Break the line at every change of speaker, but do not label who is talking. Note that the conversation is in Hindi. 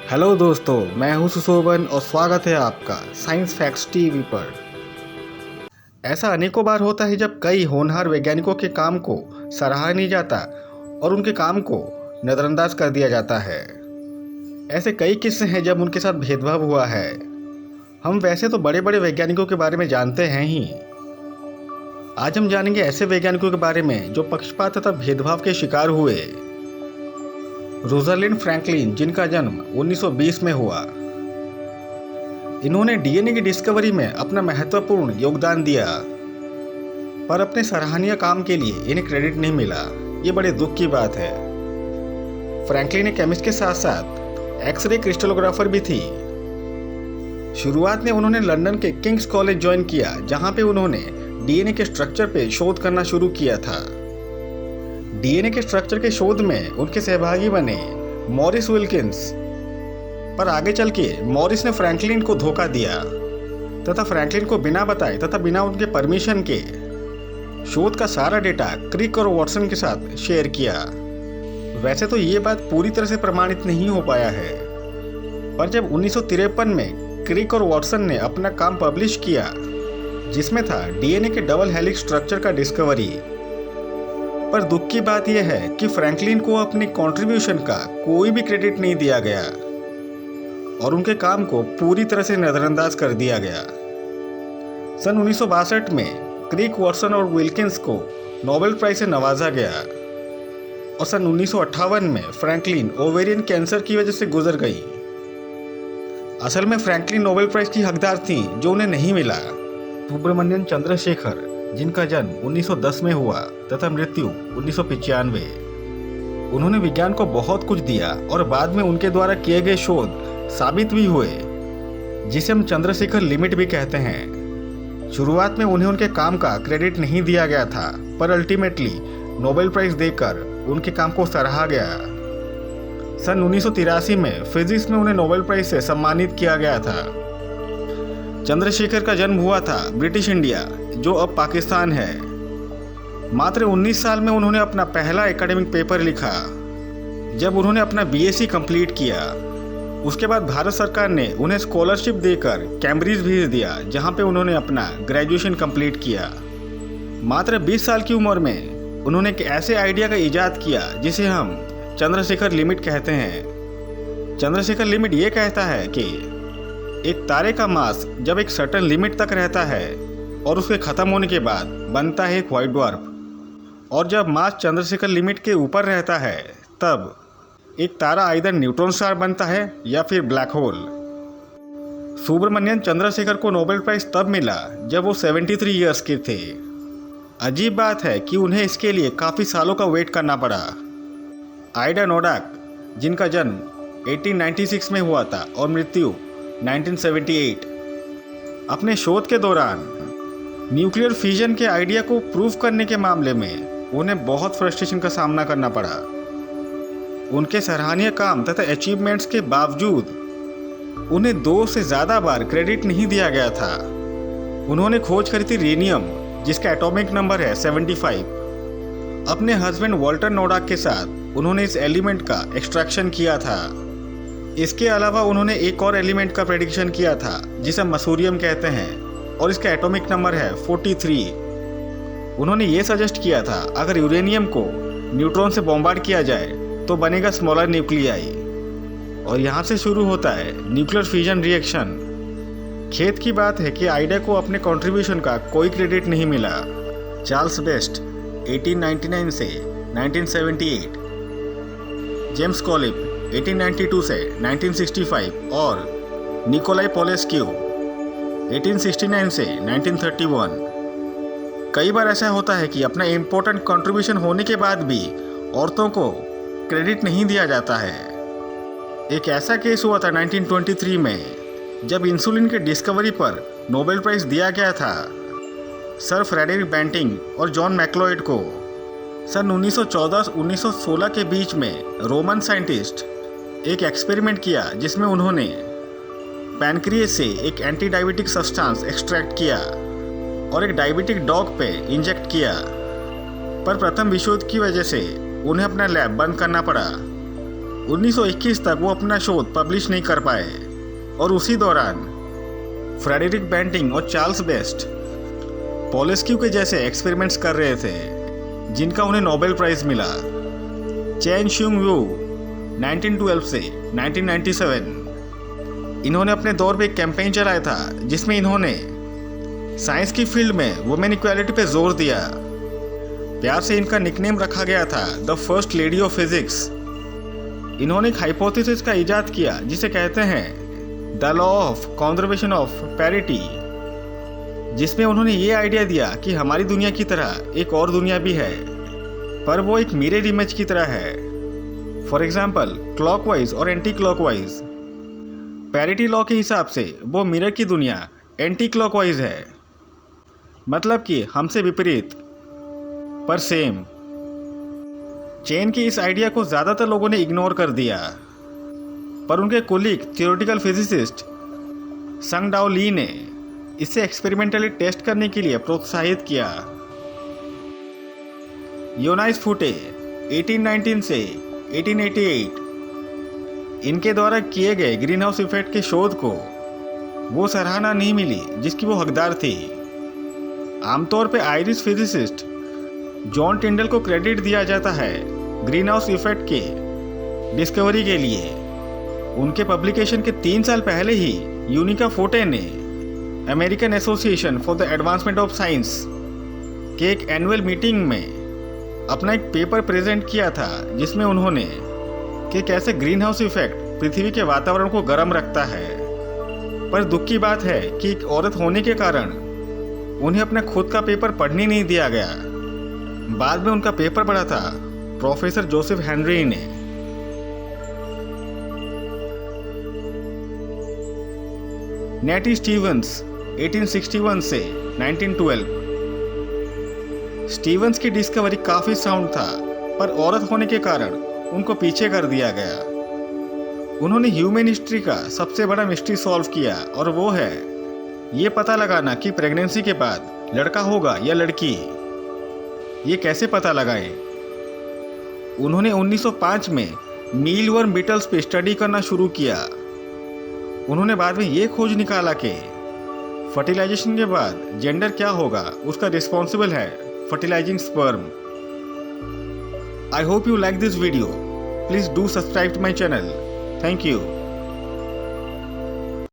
हेलो दोस्तों, मैं हूं सुशोभन और स्वागत है आपका साइंस फैक्ट्स टीवी पर। ऐसा अनेकों बार होता है जब कई होनहार वैज्ञानिकों के काम को सराहा नहीं जाता और उनके काम को नज़रअंदाज कर दिया जाता है। ऐसे कई किस्से हैं जब उनके साथ भेदभाव हुआ है। हम वैसे तो बड़े बड़े वैज्ञानिकों के बारे में जानते हैं ही। आज हम जानेंगे ऐसे वैज्ञानिकों के बारे में जो पक्षपात तथा भेदभाव के शिकार हुए। रोज़ालिंड फ्रैंकलिन, जिनका जन्म 1920 में हुआ। इन्होंने डीएनए की डिस्कवरी में अपना महत्वपूर्ण योगदान दिया, पर अपने सराहनीय काम के लिए इन्हें क्रेडिट नहीं मिला। ये बड़े दुख की बात है। फ्रैंकलिन एक केमिस्ट के साथ साथ एक्सरे क्रिस्टलोग्राफर भी थी। शुरुआत में उन्होंने लंदन के किंग्स कॉलेज ज्वाइन किया, जहां पे उन्होंने डीएनए के स्ट्रक्चर पे शोध करना शुरू किया था। डीएनए के स्ट्रक्चर के शोध में उनके सहभागी बने मॉरिस विल्किंस, पर आगे चल के मॉरिस ने फ्रैंकलिन को धोखा दिया तथा फ्रैंकलिन को बिना बताए तथा बिना उनके परमिशन के शोध का सारा डेटा क्रिक और वॉटसन के साथ शेयर किया। वैसे तो ये बात पूरी तरह से प्रमाणित नहीं हो पाया है, पर जब 1953 में क्रिक और वॉटसन ने अपना काम पब्लिश किया, जिसमें था डीएनए के डबल हेलिक्स स्ट्रक्चर का डिस्कवरी, पर दुख की बात यह है कि फ्रैंकलिन को अपनी कंट्रीब्यूशन का कोई भी क्रेडिट नहीं दिया गया और उनके काम को पूरी तरह से नज़रअंदाज कर दिया गया। सन 1962 में क्रिक, वॉटसन और विल्किंस को नोबेल प्राइज से नवाजा गया और सन 1958 में फ्रैंकलिन ओवेरियन कैंसर की वजह से गुजर गई। असल में फ्रैंकलिन नोबेल प्राइज की हकदार थी, जो उन्हें नहीं मिला। सुब्रमण्यम चंद्रशेखर, जिनका जन्म 1910 में हुआ तथा मृत्यु 1995। उन्होंने विज्ञान को बहुत कुछ दिया और बाद में उनके द्वारा किए गए शोध साबित भी हुए, जिसे हम चंद्रशेखर लिमिट भी कहते हैं। शुरुआत में उन्हें उनके काम का क्रेडिट नहीं दिया गया था, पर अल्टीमेटली नोबेल प्राइज देकर उनके काम को सराहा गया। सन 1983 में फिजिक्स में उन्हें नोबेल प्राइज से सम्मानित किया गया था। चंद्रशेखर का जन्म हुआ था ब्रिटिश इंडिया, जो अब पाकिस्तान है। मात्र 19 साल में उन्होंने अपना पहला एकेडमिक पेपर लिखा, जब उन्होंने अपना बीएससी कंप्लीट किया। उसके बाद भारत सरकार ने उन्हें स्कॉलरशिप देकर कैम्ब्रिज भेज दिया, जहां पे उन्होंने अपना ग्रेजुएशन कंप्लीट किया। मात्र 20 साल की उम्र में उन्होंने एक ऐसे आइडिया का इजाद किया जिसे हम चंद्रशेखर लिमिट कहते हैं। चंद्रशेखर लिमिट ये कहता है कि एक तारे का मास जब एक सर्टेन लिमिट तक रहता है और उसके ख़त्म होने के बाद बनता है एक व्हाइट ड्वार्फ, और जब मास चंद्रशेखर लिमिट के ऊपर रहता है तब एक तारा आइदर न्यूट्रॉन स्टार बनता है या फिर ब्लैक होल। सुब्रमण्यम चंद्रशेखर को नोबेल प्राइज तब मिला जब वो 73 ईयर्स के थे। अजीब बात है कि उन्हें इसके लिए काफ़ी सालों का वेट करना पड़ा। आइडा नोडाक, जिनका जन्म 1896 में हुआ था और मृत्यु 1978, अपने शोध के दौरान न्यूक्लियर फ्यूजन के आइडिया को प्रूव करने के मामले में उन्हें बहुत फ्रस्ट्रेशन का सामना करना पड़ा। उनके सराहनीय काम तथा अचीवमेंट्स के बावजूद उन्हें 2 से ज़्यादा बार क्रेडिट नहीं दिया गया था। उन्होंने खोज करी थी रेनियम, जिसका एटॉमिक नंबर है 75। अपने हस्बैंड वॉल्टर नोडाक के साथ उन्होंने इस एलिमेंट का एक्सट्रैक्शन किया था। इसके अलावा उन्होंने एक और एलिमेंट का प्रेडिक्शन किया था, जिसे मसूरियम कहते हैं, और इसका एटॉमिक नंबर है 43। उन्होंने ये सजेस्ट किया था अगर यूरेनियम को न्यूट्रॉन से बॉम्बार्ड किया जाए तो बनेगा स्मॉलर न्यूक्लियाई, और यहाँ से शुरू होता है न्यूक्लियर फ्यूजन रिएक्शन। खेद की बात है कि आइडा को अपने कंट्रीब्यूशन का कोई क्रेडिट नहीं मिला। चार्ल्स बेस्ट 1899 से 1978, जेम्स कॉलिप 1892 से 1965 और निकोलाई पोलेस्क्यू 1869 से 1931। कई बार ऐसा होता है कि अपना इम्पोर्टेंट कंट्रीब्यूशन होने के बाद भी औरतों को क्रेडिट नहीं दिया जाता है। एक ऐसा केस हुआ था 1923 में, जब इंसुलिन के डिस्कवरी पर नोबेल प्राइज दिया गया था सर फ्रेडरिक बेंटिंग और जॉन मैक्लोइड को। सन 1914-1916 के बीच में रोमन साइंटिस्ट एक एक्सपेरिमेंट किया, जिसमें उन्होंने पैनक्रिएस से एक एंटी डायबिटिक सब्सटेंस एक्सट्रैक्ट किया और एक डायबिटिक डॉग पे इंजेक्ट किया, पर प्रथम विश्व युद्ध की वजह से उन्हें अपना लैब बंद करना पड़ा। 1921 तक वो अपना शोध पब्लिश नहीं कर पाए और उसी दौरान फ्रेडरिक बेंटिंग और चार्ल्स बेस्ट पॉलेस्क्यू के जैसे एक्सपेरिमेंट्स कर रहे थे जिनका उन्हें नोबेल प्राइज मिला। चेन शिंग वू 1912 से 1997 इन्होंने अपने दौर पे एक कैंपेन चलाया था जिसमें इन्होंने साइंस की फील्ड में वुमेन इक्वालिटी पे जोर दिया। प्यार से इनका निकनेम रखा गया था the first lady of physics. इन्होंने एक हाइपोथेसिस का इजाद किया जिसे कहते हैं the law of conservation of parity, जिसमें उन्होंने ये आइडिया दिया कि हमारी दुनिया की तरह एक और दुनिया भी है, पर वो एक मिरर इमेज की तरह है। फॉर एग्जाम्पल क्लॉकवाइज और एंटी क्लॉकवाइज। पैरिटी लॉ के हिसाब से वो मिरर की दुनिया एंटी क्लॉकवाइज है, मतलब कि हमसे विपरीत पर सेम। चेन के इस आइडिया को ज़्यादातर लोगों ने इग्नोर कर दिया, पर उनके कोलीग थियोरेटिकल फिजिसिस्ट संग डाओ ली ने इसे एक्सपेरिमेंटली टेस्ट करने के लिए प्रोत्साहित किया। योनाइस फुटे 1819 से 1888 इनके द्वारा किए गए ग्रीन हाउस इफेक्ट के शोध को वो सराहना नहीं मिली जिसकी वो हकदार थी। आमतौर पे आयरिश फिजिसिस्ट जॉन टिंडल को क्रेडिट दिया जाता है ग्रीन हाउस इफेक्ट के डिस्कवरी के लिए। उनके पब्लिकेशन के 3 साल पहले ही यूनिका फोटे ने American association for the advancement of science के एक एनुअल मीटिंग में अपना एक पेपर प्रेजेंट किया था जिसमें उन्होंने कि कैसे ग्रीन हाउस इफेक्ट पृथ्वी के वातावरण को गर्म रखता है। पर दुख की बात है कि एक औरत होने के कारण उन्हें अपना खुद का पेपर पढ़ने नहीं दिया गया। बाद में उनका पेपर पढ़ा था प्रोफेसर जोसेफ हेनरी ने। नेटी स्टीवंस 1861 से 1912। स्टीवंस की डिस्कवरी काफ़ी साउंड था, पर औरत होने के कारण उनको पीछे कर दिया गया। उन्होंने ह्यूमन हिस्ट्री का सबसे बड़ा मिस्ट्री सॉल्व किया, और वो है ये पता लगाना कि प्रेगनेंसी के बाद लड़का होगा या लड़की। ये कैसे पता लगाएं? उन्होंने 1905 में मीलवर्म बीटल्स पे स्टडी करना शुरू किया। उन्होंने बाद में ये खोज निकाला कि फर्टिलाइजेशन के बाद जेंडर क्या होगा, उसका रिस्पॉन्सिबल है fertilising sperm. I hope you like this video. Please do subscribe to my channel. Thank you.